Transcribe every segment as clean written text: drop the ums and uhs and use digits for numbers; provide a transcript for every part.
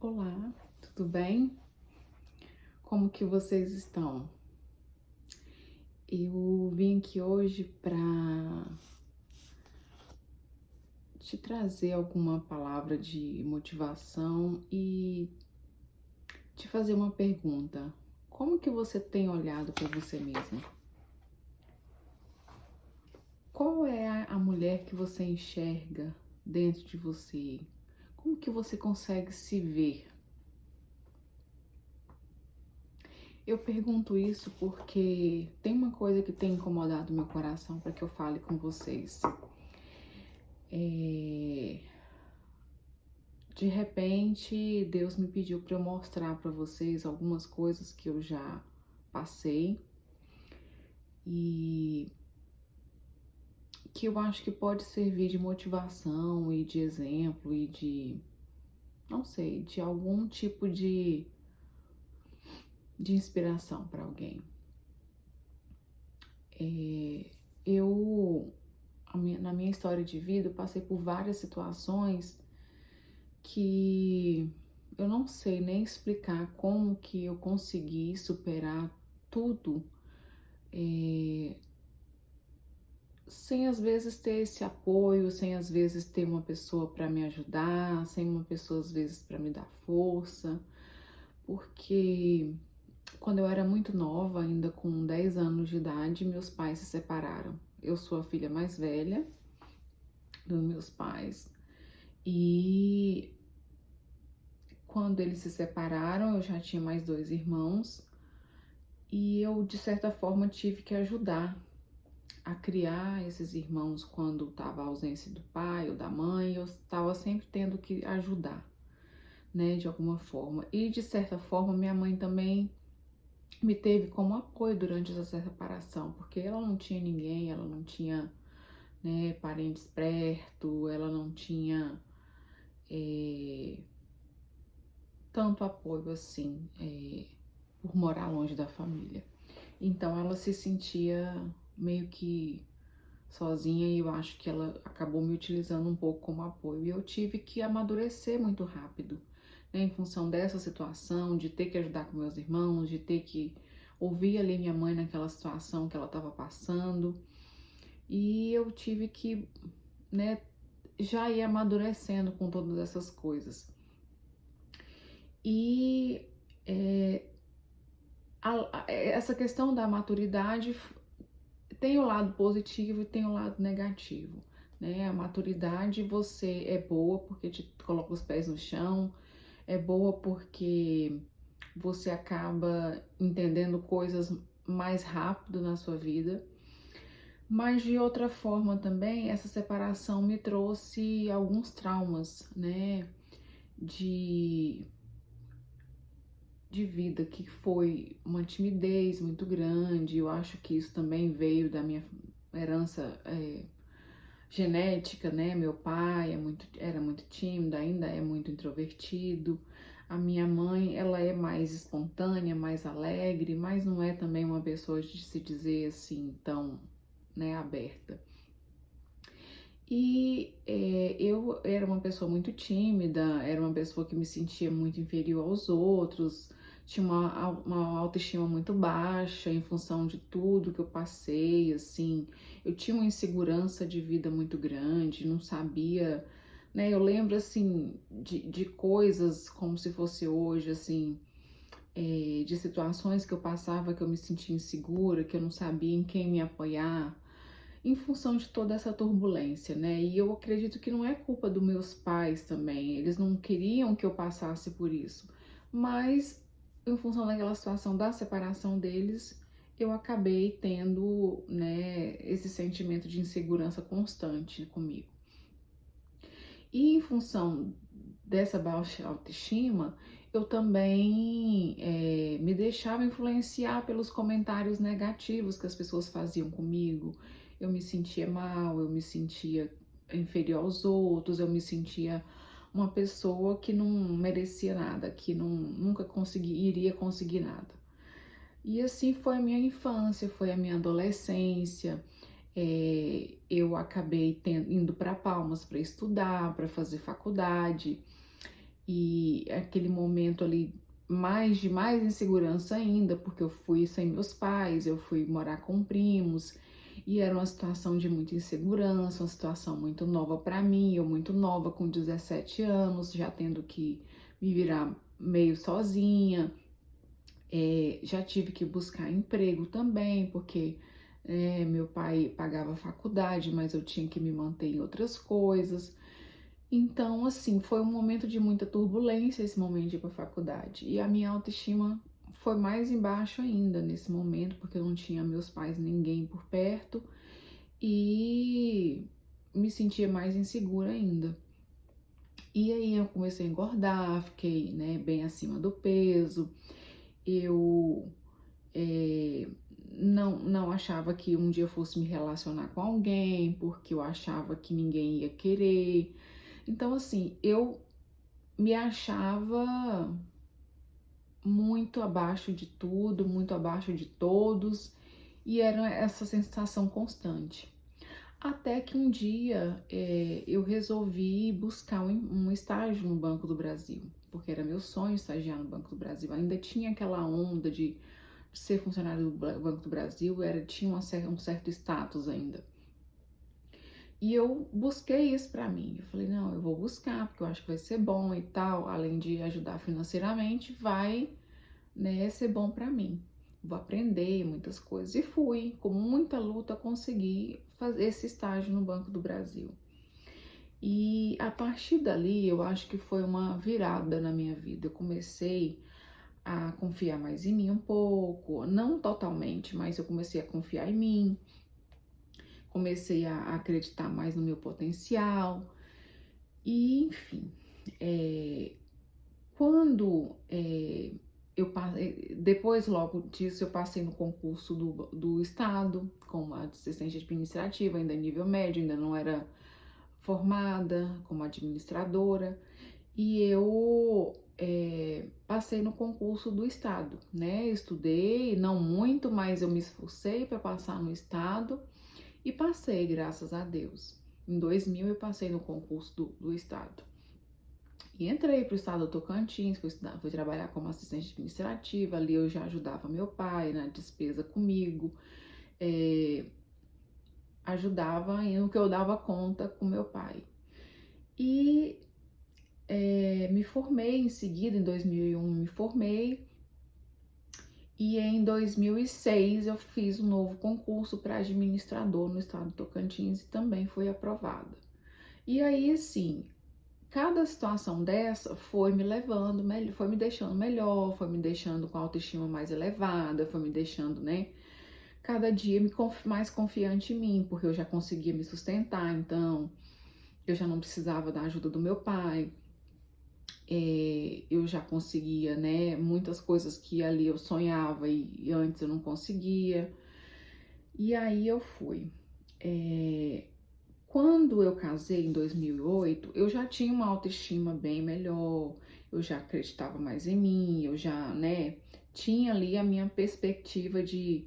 Olá, tudo bem? Como que vocês estão? Eu vim aqui hoje para te trazer alguma palavra de motivação e te fazer uma pergunta. Como que você tem olhado para você mesma? Qual é a mulher que você enxerga dentro de você? Como que você consegue se ver? Eu pergunto isso porque tem uma coisa que tem incomodado meu coração para que eu fale com vocês. De repente, Deus me pediu para eu mostrar para vocês algumas coisas que eu já passei e que eu acho que pode servir de motivação e de exemplo e de, não sei, de algum tipo de inspiração para alguém. Eu, na minha história de vida, eu passei por várias situações que eu não sei nem explicar como que eu consegui superar tudo, sem às vezes ter esse apoio, sem às vezes ter uma pessoa para me ajudar, sem uma pessoa às vezes para me dar força, porque quando eu era muito nova, ainda com 10 anos de idade, meus pais se separaram. Eu sou a filha mais velha dos meus pais e quando eles se separaram, eu já tinha mais dois irmãos e eu, de certa forma, tive que ajudar a criar esses irmãos quando estava a ausência do pai ou da mãe. Eu estava sempre tendo que ajudar, né, de alguma forma. E, de certa forma, minha mãe também me teve como apoio durante essa separação, porque ela não tinha ninguém, ela não tinha, né, parentes perto, ela não tinha tanto apoio assim, por morar longe da família. Então ela se sentia meio que sozinha e eu acho que ela acabou me utilizando um pouco como apoio. E eu tive que amadurecer muito rápido, né, em função dessa situação, de ter que ajudar com meus irmãos, de ter que ouvir ali minha mãe naquela situação que ela estava passando. E eu tive que, né, já ir amadurecendo com todas essas coisas. E essa questão da maturidade tem o lado positivo e tem o lado negativo, né? A maturidade você é boa porque te coloca os pés no chão, é boa porque você acaba entendendo coisas mais rápido na sua vida, mas de outra forma também essa separação me trouxe alguns traumas, né? De de vida, que foi uma timidez muito grande. Eu acho que isso também veio da minha herança genética, né? Meu pai era muito tímido, ainda é muito introvertido. A minha mãe, ela é mais espontânea, mais alegre, mas não é também uma pessoa de se dizer assim tão, né, aberta. E eu era uma pessoa muito tímida, era uma pessoa que me sentia muito inferior aos outros, tinha uma autoestima muito baixa em função de tudo que eu passei, assim. Eu tinha uma insegurança de vida muito grande, não sabia, né? Eu lembro, assim, de coisas como se fosse hoje, assim, de situações que eu passava que eu me sentia insegura, que eu não sabia em quem me apoiar em função de toda essa turbulência, né? E eu acredito que não é culpa dos meus pais também, eles não queriam que eu passasse por isso, mas em função daquela situação da separação deles, eu acabei tendo, né, esse sentimento de insegurança constante comigo. E em função dessa baixa autoestima, eu também me deixava influenciar pelos comentários negativos que as pessoas faziam comigo. Eu me sentia mal, eu me sentia inferior aos outros, eu me sentia uma pessoa que não merecia nada, que nunca iria conseguir nada. E assim foi a minha infância, foi a minha adolescência. Eu acabei indo para Palmas para estudar, para fazer faculdade. e aquele momento ali de mais insegurança ainda, porque eu fui sem meus pais, eu fui morar com primos, e era uma situação de muita insegurança, uma situação muito nova para mim, eu muito nova, com 17 anos, já tendo que me virar meio sozinha. Já tive que buscar emprego também, porque meu pai pagava faculdade, mas eu tinha que me manter em outras coisas. Então, assim, foi um momento de muita turbulência esse momento de ir para faculdade. E a minha autoestima foi mais embaixo ainda nesse momento, porque eu não tinha meus pais, ninguém por perto, e me sentia mais insegura ainda. E aí eu comecei a engordar, fiquei, né, bem acima do peso. Eu eh, não achava que um dia eu fosse me relacionar com alguém, porque eu achava que ninguém ia querer. Então, assim, eu me achava muito abaixo de tudo, muito abaixo de todos, e era essa sensação constante. Até que um dia eu resolvi buscar um estágio no Banco do Brasil, porque era meu sonho estagiar no Banco do Brasil. Ainda tinha aquela onda de ser funcionário do Banco do Brasil, tinha um certo status ainda. E eu busquei isso pra mim. Eu falei, não, eu vou buscar, porque eu acho que vai ser bom e tal. Além de ajudar financeiramente, vai, né, ser bom pra mim. Vou aprender muitas coisas. E fui, com muita luta, consegui fazer esse estágio no Banco do Brasil. E a partir dali, eu acho que foi uma virada na minha vida. Eu comecei a confiar mais em mim um pouco, não totalmente, mas eu comecei a confiar em mim, comecei a acreditar mais no meu potencial. E, enfim, quando depois logo disso eu passei no concurso do Estado como assistente administrativa, ainda nível médio, ainda não era formada como administradora, e eu passei no concurso do Estado, né? Estudei, não muito, mas eu me esforcei para passar no Estado e passei, graças a Deus. Em 2000 eu passei no concurso do Estado. E entrei para o estado do Tocantins, fui trabalhar como assistente administrativa, ali eu já ajudava meu pai na despesa comigo, ajudava no que eu dava conta com meu pai. E me formei em seguida, em 2001 me formei, e em 2006 eu fiz um novo concurso para administrador no estado do Tocantins e também fui aprovada. E aí, assim, cada situação dessa foi me levando, foi me deixando melhor, foi me deixando com a autoestima mais elevada, foi me deixando, né, cada dia mais confiante em mim, porque eu já conseguia me sustentar, então eu já não precisava da ajuda do meu pai, eu já conseguia, né, muitas coisas que ali eu sonhava e antes eu não conseguia. E aí eu fui. Quando eu casei em 2008, eu já tinha uma autoestima bem melhor, eu já acreditava mais em mim, eu já, né, tinha ali a minha perspectiva de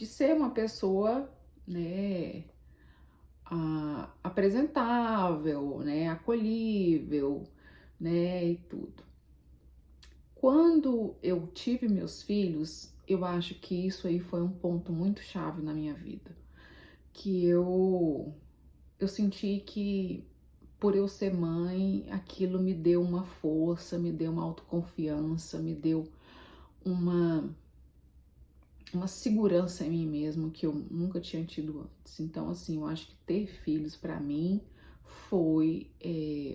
ser uma pessoa, né, apresentável, né, acolhível, né, e tudo. Quando eu tive meus filhos, eu acho que isso aí foi um ponto muito chave na minha vida, que eu senti que por eu ser mãe, aquilo me deu uma força, me deu uma autoconfiança, me deu uma, uma segurança em mim mesmo que eu nunca tinha tido antes. Então, assim, eu acho que ter filhos para mim foi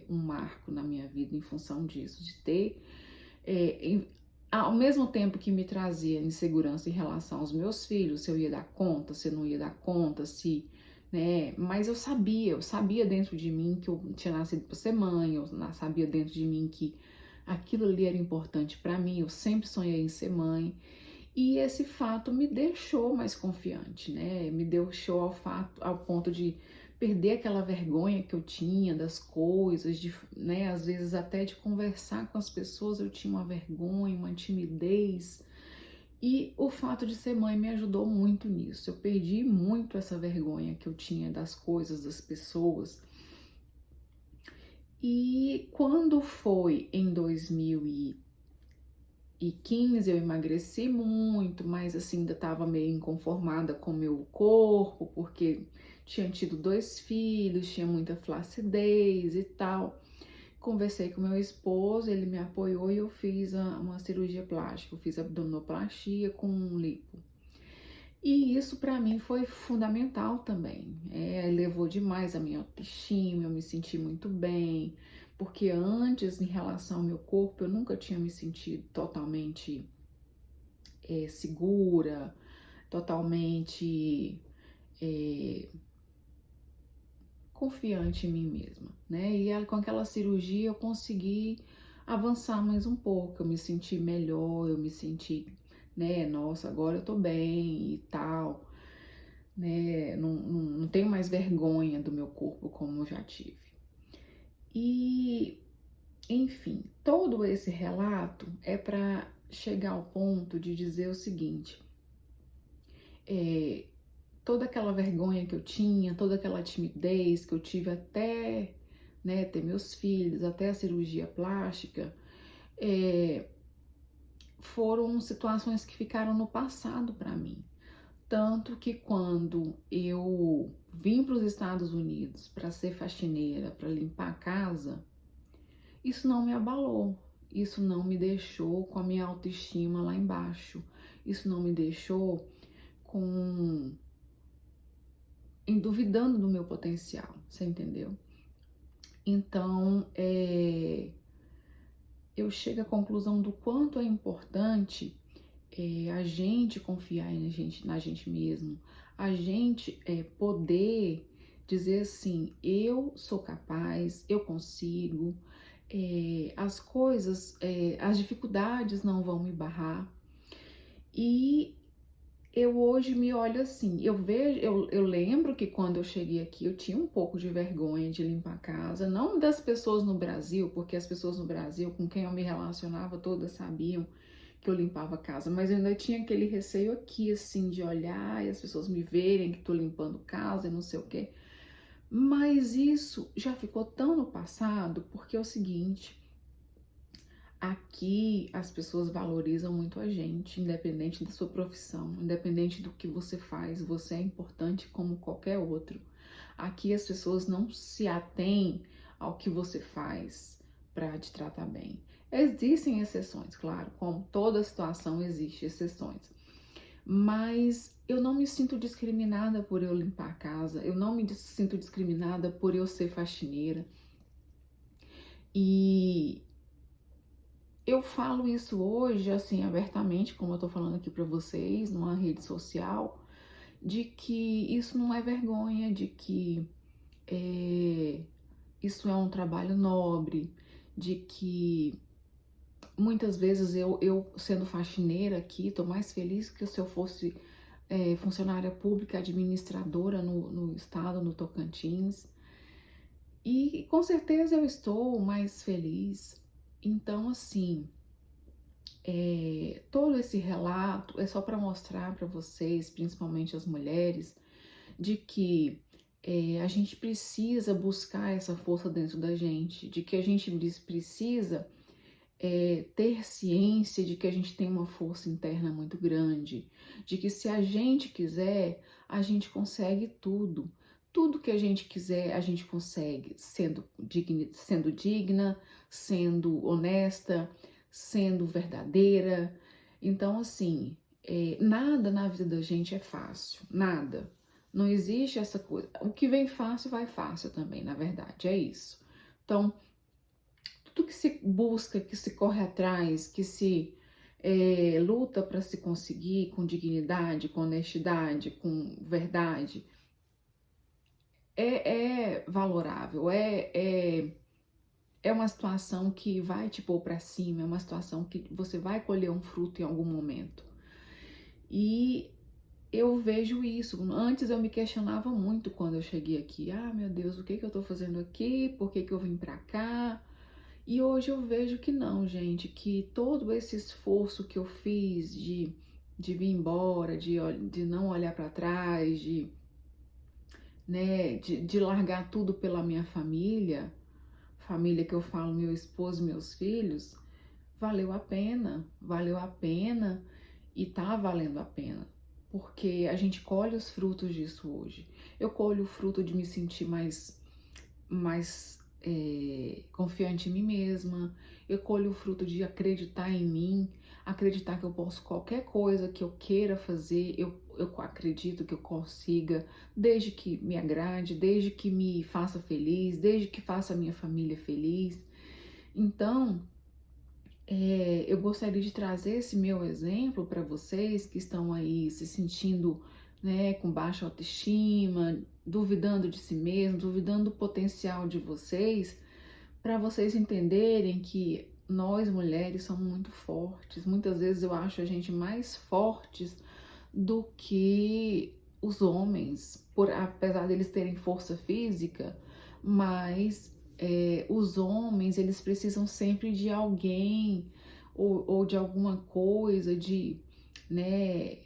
um marco na minha vida em função disso, de ter, ao mesmo tempo que me trazia insegurança em relação aos meus filhos, se eu ia dar conta, se eu não ia dar conta, se né? Mas eu sabia dentro de mim que eu tinha nascido para ser mãe, eu sabia dentro de mim que aquilo ali era importante para mim, eu sempre sonhei em ser mãe. E esse fato me deixou mais confiante, né? Me deixou ao ponto de perder aquela vergonha que eu tinha das coisas, né? Às vezes até de conversar com as pessoas eu tinha uma vergonha, uma timidez. E o fato de ser mãe me ajudou muito nisso. Eu perdi muito essa vergonha que eu tinha das coisas, das pessoas. E quando foi em 2015 eu emagreci muito, mas assim, ainda estava meio inconformada com o meu corpo, porque tinha tido 2 filhos, tinha muita flacidez e tal. Conversei com meu esposo, ele me apoiou e eu fiz uma cirurgia plástica, eu fiz abdominoplastia com lipo. E isso para mim foi fundamental também. Elevou demais a minha autoestima, eu me senti muito bem, porque antes, em relação ao meu corpo, eu nunca tinha me sentido totalmente segura, totalmente é, confiante em mim mesma, né? E com aquela cirurgia eu consegui avançar mais um pouco, eu me senti melhor, eu me senti, né? Nossa, agora eu tô bem e tal, né? Não tenho mais vergonha do meu corpo como eu já tive. E, enfim, todo esse relato é para chegar ao ponto de dizer o seguinte: é, toda aquela vergonha que eu tinha, toda aquela timidez que eu tive até, né, ter meus filhos, até a cirurgia plástica, é, foram situações que ficaram no passado para mim. Tanto que quando eu vim para os Estados Unidos para ser faxineira, para limpar a casa, isso não me abalou, isso não me deixou com a minha autoestima lá embaixo, isso não me deixou com duvidando do meu potencial, você entendeu? Então, eu chego à conclusão do quanto é importante a gente confiar na gente mesmo, a gente poder dizer assim, eu sou capaz, eu consigo, as coisas, as dificuldades não vão me barrar. E eu hoje me olho assim, eu vejo, eu lembro que quando eu cheguei aqui eu tinha um pouco de vergonha de limpar a casa, não das pessoas no Brasil, porque as pessoas no Brasil com quem eu me relacionava todas sabiam que eu limpava a casa, mas eu ainda tinha aquele receio aqui, assim, de olhar e as pessoas me verem que tô limpando casa e não sei o quê. Mas isso já ficou tão no passado, porque é o seguinte, aqui as pessoas valorizam muito a gente, independente da sua profissão, independente do que você faz, você é importante como qualquer outro. Aqui as pessoas não se atêm ao que você faz para te tratar bem. Existem exceções, claro, como toda situação existe exceções. Mas eu não me sinto discriminada por eu limpar a casa, eu não me sinto discriminada por eu ser faxineira. E eu falo isso hoje, assim, abertamente, como eu tô falando aqui para vocês, numa rede social, de que isso não é vergonha, de que isso é um trabalho nobre, de que muitas vezes eu sendo faxineira aqui, tô mais feliz que se eu fosse funcionária pública, administradora no estado, no Tocantins. E com certeza eu estou mais feliz. Então, assim, todo esse relato é só para mostrar para vocês, principalmente as mulheres, de que a gente precisa buscar essa força dentro da gente, de que a gente precisa ter ciência de que a gente tem uma força interna muito grande, de que se a gente quiser, a gente consegue tudo. Tudo que a gente quiser, a gente consegue, sendo digna, sendo honesta, sendo verdadeira. Então, assim, nada na vida da gente é fácil, nada. Não existe essa coisa. O que vem fácil, vai fácil também, na verdade, é isso. Então, tudo que se busca, que se corre atrás, que se luta para se conseguir com dignidade, com honestidade, com verdade, é valorável, é uma situação que vai te pôr para cima, é uma situação que você vai colher um fruto em algum momento. E eu vejo isso. Antes eu me questionava muito quando eu cheguei aqui. Ah, meu Deus, o que que eu tô fazendo aqui? Por que que eu vim para cá? E hoje eu vejo que não, gente, que todo esse esforço que eu fiz de vir embora, de não olhar para trás, né, de largar tudo pela minha família, família que eu falo, meu esposo, meus filhos, valeu a pena e tá valendo a pena, porque a gente colhe os frutos disso hoje. Eu colho o fruto de me sentir mais confiante em mim mesma, eu colho o fruto de acreditar em mim, acreditar que eu posso qualquer coisa que eu queira fazer, eu acredito que eu consiga, desde que me agrade, desde que me faça feliz, desde que faça a minha família feliz. Então, eu gostaria de trazer esse meu exemplo para vocês que estão aí se sentindo, né, com baixa autoestima, duvidando de si mesmo, duvidando do potencial de vocês, para vocês entenderem que nós mulheres somos muito fortes. Muitas vezes eu acho a gente mais fortes do que os homens, apesar deles terem força física, mas os homens, eles precisam sempre de alguém ou de alguma coisa, né,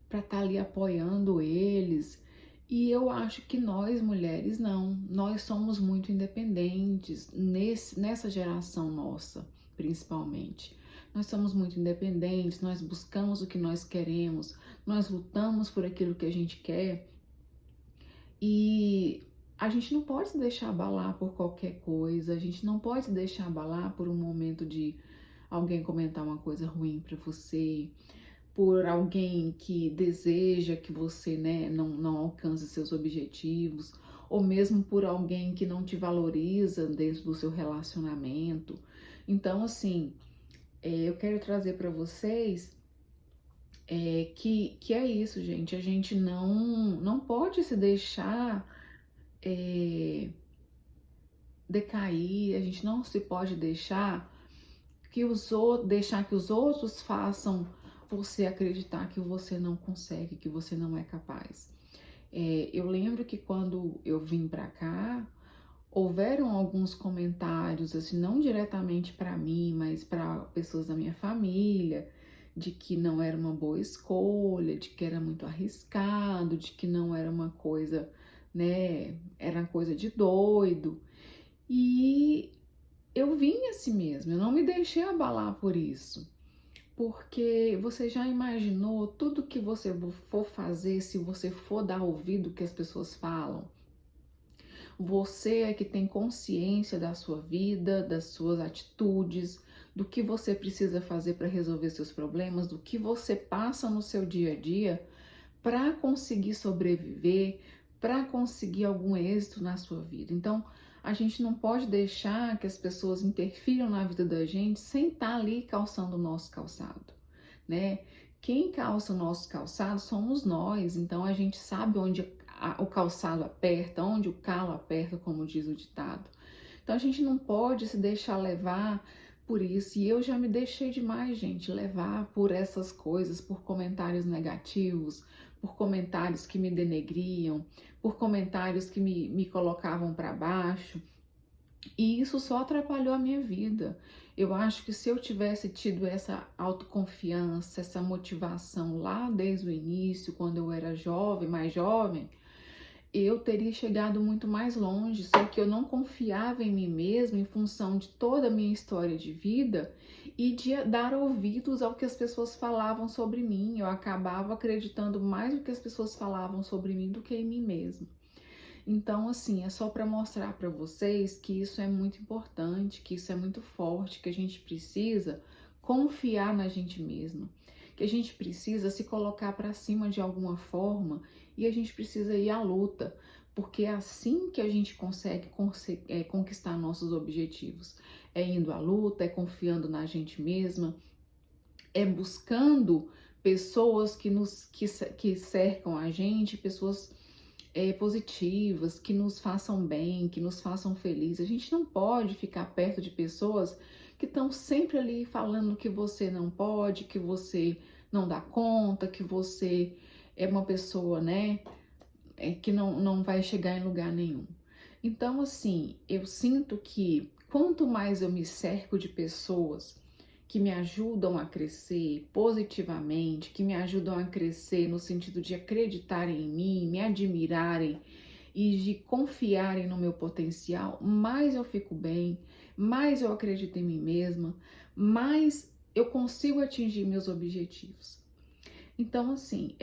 para estar ali apoiando eles. E eu acho que nós mulheres não, nós somos muito independentes nessa geração nossa, principalmente. Nós somos muito independentes, nós buscamos o que nós queremos, nós lutamos por aquilo que a gente quer e a gente não pode se deixar abalar por qualquer coisa, a gente não pode se deixar abalar por um momento de alguém comentar uma coisa ruim para você, por alguém que deseja que você, né, não alcance seus objetivos, ou mesmo por alguém que não te valoriza dentro do seu relacionamento. Então, assim, eu quero trazer para vocês que é isso, gente. A gente não pode se deixar decair, a gente não se pode deixar deixar que os outros façam você acreditar que você não consegue, que você não é capaz. Eu lembro que quando eu vim para cá, houveram alguns comentários, assim, não diretamente para mim, mas para pessoas da minha família, de que não era uma boa escolha, de que era muito arriscado, de que não era uma coisa, né, era coisa de doido. E eu vim assim mesmo, eu não me deixei abalar por isso. Porque você já imaginou tudo que você for fazer se você for dar ouvido que as pessoas falam? Você é que tem consciência da sua vida, das suas atitudes, do que você precisa fazer para resolver seus problemas, do que você passa no seu dia a dia para conseguir sobreviver, para conseguir algum êxito na sua vida. Então, a gente não pode deixar que as pessoas interfiram na vida da gente sem estar ali calçando o nosso calçado, né? Quem calça o nosso calçado somos nós, então a gente sabe onde o calçado aperta, onde o calo aperta, como diz o ditado. Então a gente não pode se deixar levar por isso. E eu já me deixei demais, gente, levar por essas coisas, por comentários negativos, por comentários que me denegriam, por comentários que me colocavam para baixo. E isso só atrapalhou a minha vida. Eu acho que se eu tivesse tido essa autoconfiança, essa motivação lá desde o início, quando eu era jovem, mais jovem, eu teria chegado muito mais longe, só que eu não confiava em mim mesma em função de toda a minha história de vida e de dar ouvidos ao que as pessoas falavam sobre mim. Eu acabava acreditando mais no que as pessoas falavam sobre mim do que em mim mesma. Então, assim, é só para mostrar para vocês que isso é muito importante, que isso é muito forte, que a gente precisa confiar na gente mesma, que a gente precisa se colocar para cima de alguma forma e a gente precisa ir à luta, porque é assim que a gente consegue conquistar nossos objetivos. É indo à luta, é confiando na gente mesma, é buscando pessoas que cercam a gente, pessoas positivas, que nos façam bem, que nos façam felizes. A gente não pode ficar perto de pessoas que estão sempre ali falando que você não pode, que você não dá conta, que você é uma pessoa, né, que não vai chegar em lugar nenhum. Então, assim, eu sinto que quanto mais eu me cerco de pessoas que me ajudam a crescer positivamente, que me ajudam a crescer no sentido de acreditarem em mim, me admirarem e de confiarem no meu potencial, mais eu fico bem, mais eu acredito em mim mesma, mais eu consigo atingir meus objetivos. Então, assim,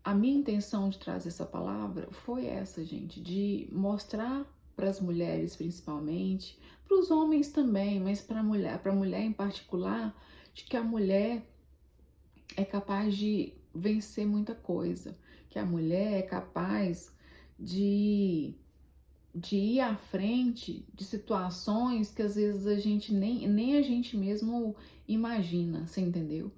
a minha intenção de trazer essa palavra foi essa, gente, de mostrar para as mulheres principalmente, para os homens também, mas para a mulher em particular, de que a mulher é capaz de vencer muita coisa, que a mulher é capaz de, de ir à frente de situações que às vezes a gente nem a gente mesmo imagina, você entendeu?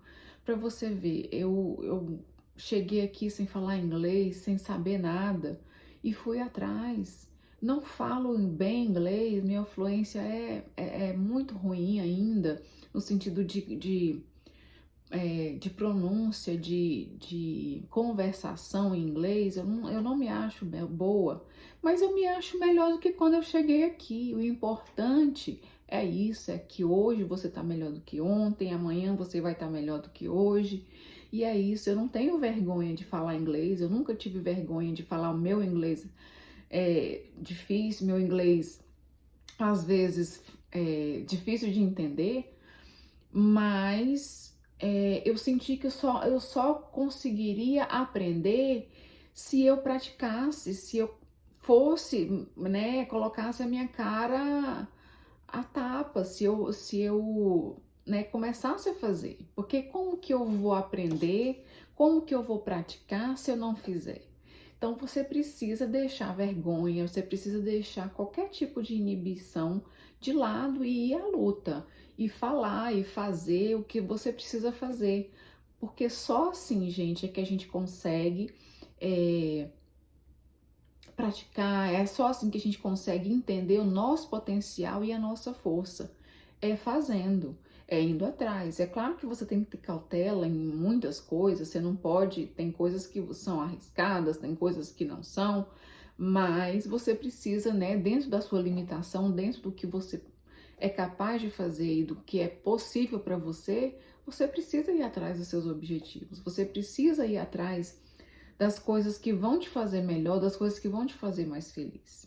Para você ver, eu cheguei aqui sem falar inglês, sem saber nada e fui atrás. Não falo bem inglês, minha fluência é muito ruim ainda, no sentido de pronúncia, de conversação em inglês, eu não me acho boa, mas eu me acho melhor do que quando eu cheguei aqui. O importante é isso, é que hoje você está melhor do que ontem, amanhã você vai estar melhor do que hoje. E é isso, eu não tenho vergonha de falar inglês, eu nunca tive vergonha de falar o meu inglês difícil, meu inglês às vezes difícil de entender, mas eu senti que eu só conseguiria aprender se eu praticasse, se eu fosse, né, colocasse a minha cara a tapa, se eu né, começasse a fazer. Porque como que eu vou aprender, como que eu vou praticar se eu não fizer? Então você precisa deixar a vergonha, você precisa deixar qualquer tipo de inibição de lado e ir à luta, e falar e fazer o que você precisa fazer. Porque só assim, gente, é que a gente consegue praticar, é só assim que a gente consegue entender o nosso potencial e a nossa força. É fazendo, é indo atrás. É claro que você tem que ter cautela em muitas coisas, você não pode, tem coisas que são arriscadas, tem coisas que não são, mas você precisa, né, dentro da sua limitação, dentro do que você é capaz de fazer e do que é possível para você, você precisa ir atrás dos seus objetivos, você precisa ir atrás das coisas que vão te fazer melhor, das coisas que vão te fazer mais feliz.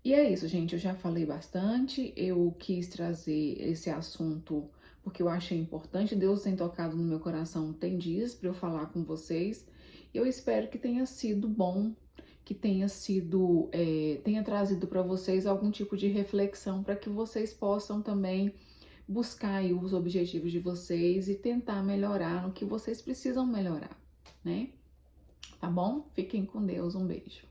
E é isso, gente. Eu já falei bastante. Eu quis trazer esse assunto porque eu achei importante. Deus tem tocado no meu coração tem dias para eu falar com vocês. Eu espero que tenha sido bom, que tenha trazido para vocês algum tipo de reflexão para que vocês possam também buscar aí os objetivos de vocês e tentar melhorar no que vocês precisam melhorar, né? Tá bom? Fiquem com Deus. Um beijo.